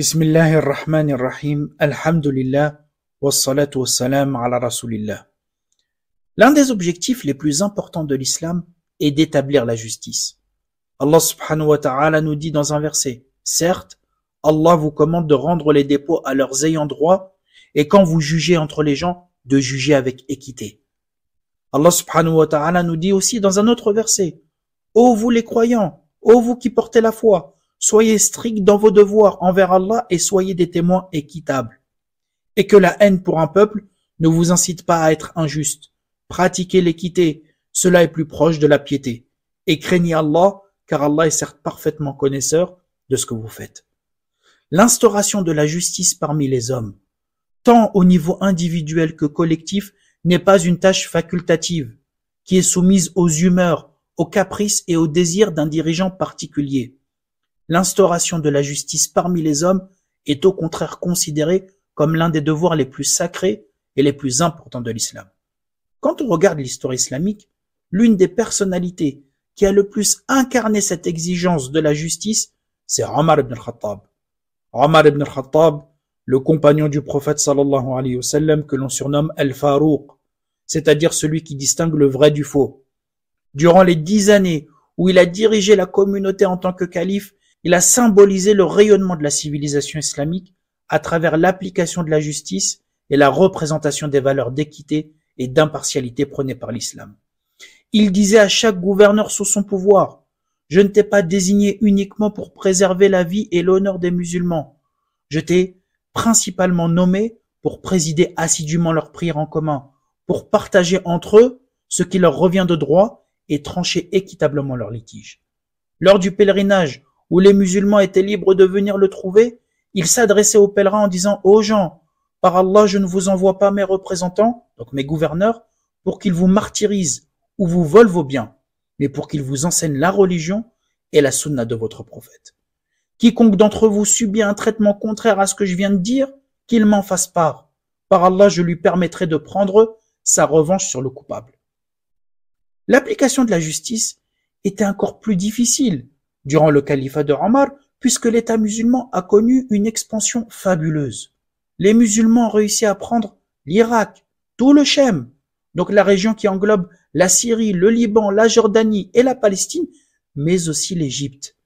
Bismillahirrahmanirrahim. Alhamdulillah. Wassalatu wassalam ala rasulillah. L'un des objectifs les plus importants de l'islam est d'établir la justice. Allah subhanahu wa ta'ala nous dit dans un verset, certes, Allah vous commande de rendre les dépôts à leurs ayants droit et quand vous jugez entre les gens, de juger avec équité. Allah subhanahu wa ta'ala nous dit aussi dans un autre verset, ô vous les croyants, ô vous qui portez la foi, soyez stricts dans vos devoirs envers Allah et soyez des témoins équitables. Et que la haine pour un peuple ne vous incite pas à être injuste. Pratiquez l'équité, cela est plus proche de la piété. Et craignez Allah, car Allah est certes parfaitement connaisseur de ce que vous faites. L'instauration de la justice parmi les hommes, tant au niveau individuel que collectif, n'est pas une tâche facultative, qui est soumise aux humeurs, aux caprices et aux désirs d'un dirigeant particulier. L'instauration de la justice parmi les hommes est au contraire considérée comme l'un des devoirs les plus sacrés et les plus importants de l'islam. Quand on regarde l'histoire islamique, l'une des personnalités qui a le plus incarné cette exigence de la justice, c'est Omar ibn al-Khattab. Omar ibn al-Khattab, le compagnon du prophète sallallahu alayhi wa sallam que l'on surnomme Al-Farouq, c'est-à-dire celui qui distingue le vrai du faux. Durant les 10 années où il a dirigé la communauté en tant que calife, il a symbolisé le rayonnement de la civilisation islamique à travers l'application de la justice et la représentation des valeurs d'équité et d'impartialité prônées par l'islam. Il disait à chaque gouverneur sous son pouvoir, « Je ne t'ai pas désigné uniquement pour préserver la vie et l'honneur des musulmans. Je t'ai principalement nommé pour présider assidûment leurs prières en commun, pour partager entre eux ce qui leur revient de droit et trancher équitablement leurs litiges. » Lors du pèlerinage, où les musulmans étaient libres de venir le trouver, il s'adressait aux pèlerins en disant « Ô gens, par Allah, je ne vous envoie pas mes représentants, donc mes gouverneurs, pour qu'ils vous martyrisent ou vous volent vos biens, mais pour qu'ils vous enseignent la religion et la sunna de votre prophète. Quiconque d'entre vous subit un traitement contraire à ce que je viens de dire, qu'il m'en fasse part. Par Allah, je lui permettrai de prendre sa revanche sur le coupable. » L'application de la justice était encore plus difficile durant le califat de Omar, puisque l'État musulman a connu une expansion fabuleuse. Les musulmans ont réussi à prendre l'Irak, tout le Chem, donc la région qui englobe la Syrie, le Liban, la Jordanie et la Palestine, mais aussi l'Égypte.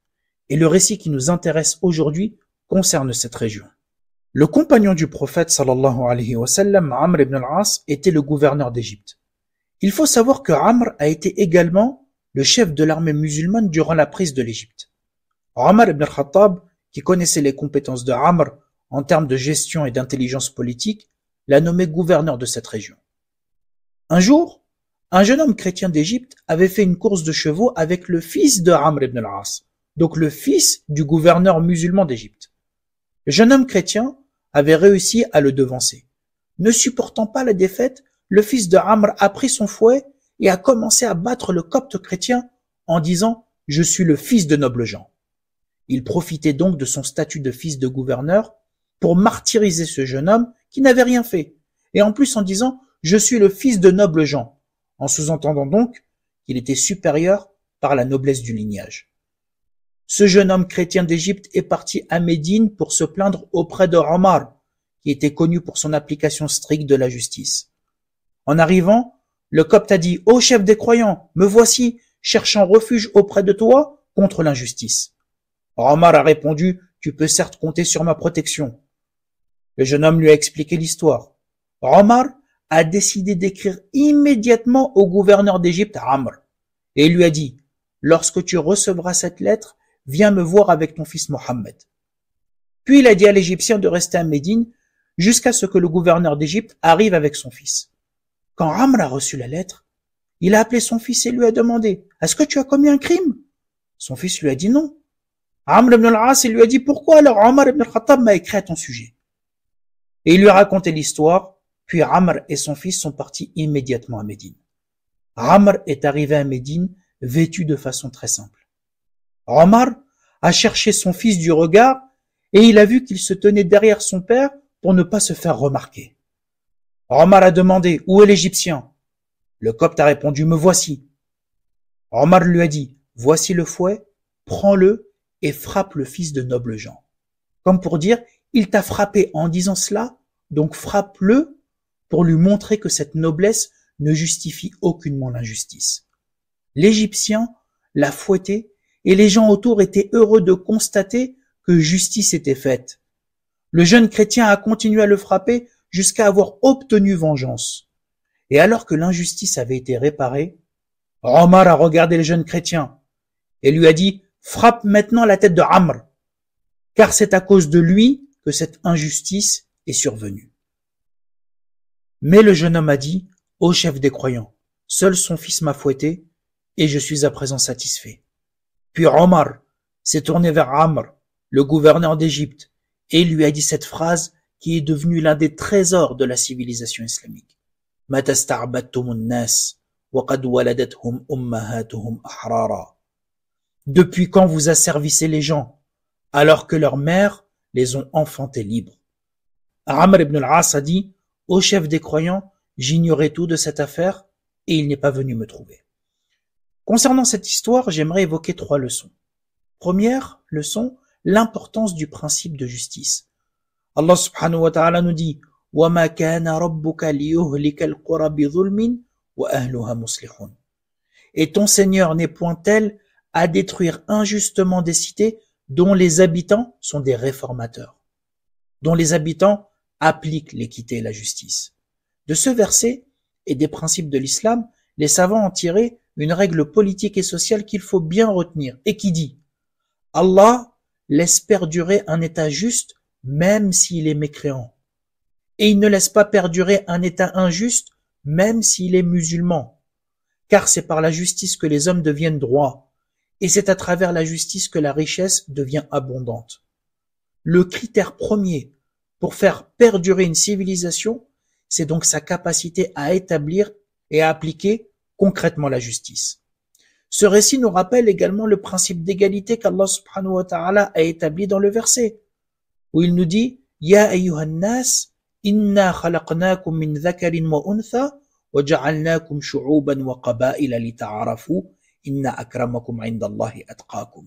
Et le récit qui nous intéresse aujourd'hui concerne cette région. Le compagnon du prophète sallallahu alayhi wa sallam, Amr ibn al-As, était le gouverneur d'Égypte. Il faut savoir que Amr a été également le chef de l'armée musulmane durant la prise de l'Égypte. Omar ibn al-Khattab, qui connaissait les compétences de Amr en termes de gestion et d'intelligence politique, l'a nommé gouverneur de cette région. Un jour, un jeune homme chrétien d'Égypte avait fait une course de chevaux avec le fils de Amr ibn al-As, donc le fils du gouverneur musulman d'Égypte. Le jeune homme chrétien avait réussi à le devancer. Ne supportant pas la défaite, le fils de Amr a pris son fouet et a commencé à battre le copte chrétien en disant « Je suis le fils de nobles gens ». Il profitait donc de son statut de fils de gouverneur pour martyriser ce jeune homme qui n'avait rien fait, et en plus en disant « Je suis le fils de nobles gens », en sous-entendant donc qu'il était supérieur par la noblesse du lignage. Ce jeune homme chrétien d'Égypte est parti à Médine pour se plaindre auprès de Omar, qui était connu pour son application stricte de la justice. En arrivant, le copte a dit « Ô chef des croyants, me voici, cherchant refuge auprès de toi contre l'injustice. » Omar a répondu « Tu peux certes compter sur ma protection. » Le jeune homme lui a expliqué l'histoire. Omar a décidé d'écrire immédiatement au gouverneur d'Égypte, Amr, et il lui a dit « Lorsque tu recevras cette lettre, viens me voir avec ton fils Mohammed. » Puis il a dit à l'Égyptien de rester à Médine jusqu'à ce que le gouverneur d'Égypte arrive avec son fils. Quand Amr a reçu la lettre, il a appelé son fils et lui a demandé « Est-ce que tu as commis un crime ?» Son fils lui a dit non. Amr ibn al-As lui a dit « Pourquoi alors Omar ibn al-Khattab m'a écrit à ton sujet ?» Et il lui a raconté l'histoire, puis Amr et son fils sont partis immédiatement à Médine. Amr est arrivé à Médine vêtu de façon très simple. Omar a cherché son fils du regard et il a vu qu'il se tenait derrière son père pour ne pas se faire remarquer. Omar a demandé « Où est l'Égyptien ?» Le copte a répondu « Me voici. » Omar lui a dit « Voici le fouet, prends-le et frappe le fils de nobles gens. » Comme pour dire, il t'a frappé en disant cela, donc frappe-le pour lui montrer que cette noblesse ne justifie aucunement l'injustice. L'Égyptien l'a fouetté et les gens autour étaient heureux de constater que justice était faite. Le jeune chrétien a continué à le frapper jusqu'à avoir obtenu vengeance. Et alors que l'injustice avait été réparée, Omar a regardé le jeune chrétien et lui a dit « Frappe maintenant la tête de Amr, car c'est à cause de lui que cette injustice est survenue. » Mais le jeune homme a dit « Ô chef des croyants, seul son fils m'a fouetté et je suis à présent satisfait. » Puis Omar s'est tourné vers Amr, le gouverneur d'Égypte, et lui a dit cette phrase qui est devenue l'un des trésors de la civilisation islamique. « Mata sta'badtumun nas wa qad waladathum ummahatuhum ahrara. » Depuis quand vous asservissez les gens, alors que leurs mères les ont enfantés libres. Amr ibn al-As a dit « Ô chef des croyants, j'ignorais tout de cette affaire et il n'est pas venu me trouver. » Concernant cette histoire, j'aimerais évoquer 3 leçons. Première leçon, l'importance du principe de justice. Allah subhanahu wa ta'ala nous dit « وَمَا كَانَ رَبُّكَ لِيُهْلِكَ الْقُرَى بِظُلْمٍ وَأَهْلُهَا مُصْلِحُونَ. » Et ton Seigneur n'est point tel à détruire injustement des cités dont les habitants sont des réformateurs, dont les habitants appliquent l'équité et la justice. De ce verset et des principes de l'islam, les savants ont tiré une règle politique et sociale qu'il faut bien retenir et qui dit « Allah laisse perdurer un état juste même s'il est mécréant, et il ne laisse pas perdurer un état injuste même s'il est musulman, car c'est par la justice que les hommes deviennent droits, et c'est à travers la justice que la richesse devient abondante. » Le critère premier pour faire perdurer une civilisation, c'est donc sa capacité à établir et à appliquer concrètement la justice. Ce récit nous rappelle également le principe d'égalité qu'Allah subhanahu wa ta'ala a établi dans le verset, où il nous dit « Ya ayyuhan nas, inna khalaqnakum min dhakarin wa untha, wa ja'alnakum shu'uban wa qaba'ila li ta'arafu, inna akramakum 'indallahi atqakum. »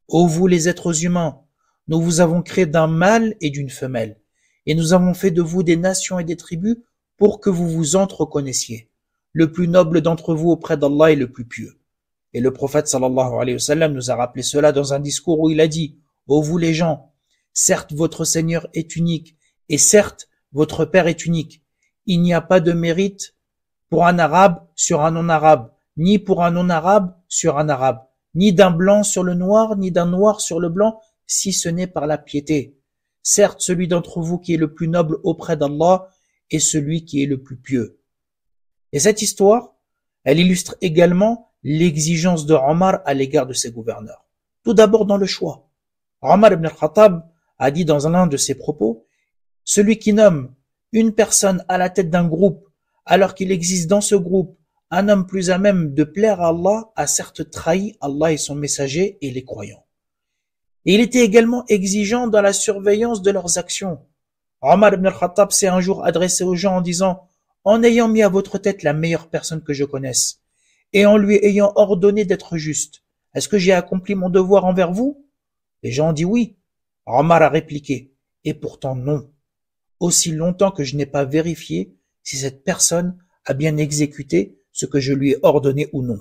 Ô vous les êtres humains, nous vous avons créé d'un mâle et d'une femelle, et nous avons fait de vous des nations et des tribus pour que vous vous entreconnaissiez. Le plus noble d'entre vous auprès d'Allah est le plus pieux. Et le prophète sallallahu alayhi wa sallam nous a rappelé cela dans un discours où il a dit « Ô vous les gens, certes votre Seigneur est unique, et certes votre Père est unique. Il n'y a pas de mérite pour un arabe sur un non-arabe, ni pour un non-arabe sur un arabe, ni d'un blanc sur le noir, ni d'un noir sur le blanc, si ce n'est par la piété. Certes, celui d'entre vous qui est le plus noble auprès d'Allah est celui qui est le plus pieux. » Et cette histoire, elle illustre également l'exigence de Omar à l'égard de ses gouverneurs. Tout d'abord dans le choix. Omar ibn al-Khattab a dit dans l'un de ses propos « Celui qui nomme une personne à la tête d'un groupe, alors qu'il existe dans ce groupe un homme plus à même de plaire à Allah, a certes trahi Allah et son messager et les croyants. » Et il était également exigeant dans la surveillance de leurs actions. Omar ibn al-Khattab s'est un jour adressé aux gens en disant « En ayant mis à votre tête la meilleure personne que je connaisse, et en lui ayant ordonné d'être juste, est-ce que j'ai accompli mon devoir envers vous ?» Les gens ont dit oui. Omar a répliqué « Et pourtant non, aussi longtemps que je n'ai pas vérifié si cette personne a bien exécuté ce que je lui ai ordonné ou non. »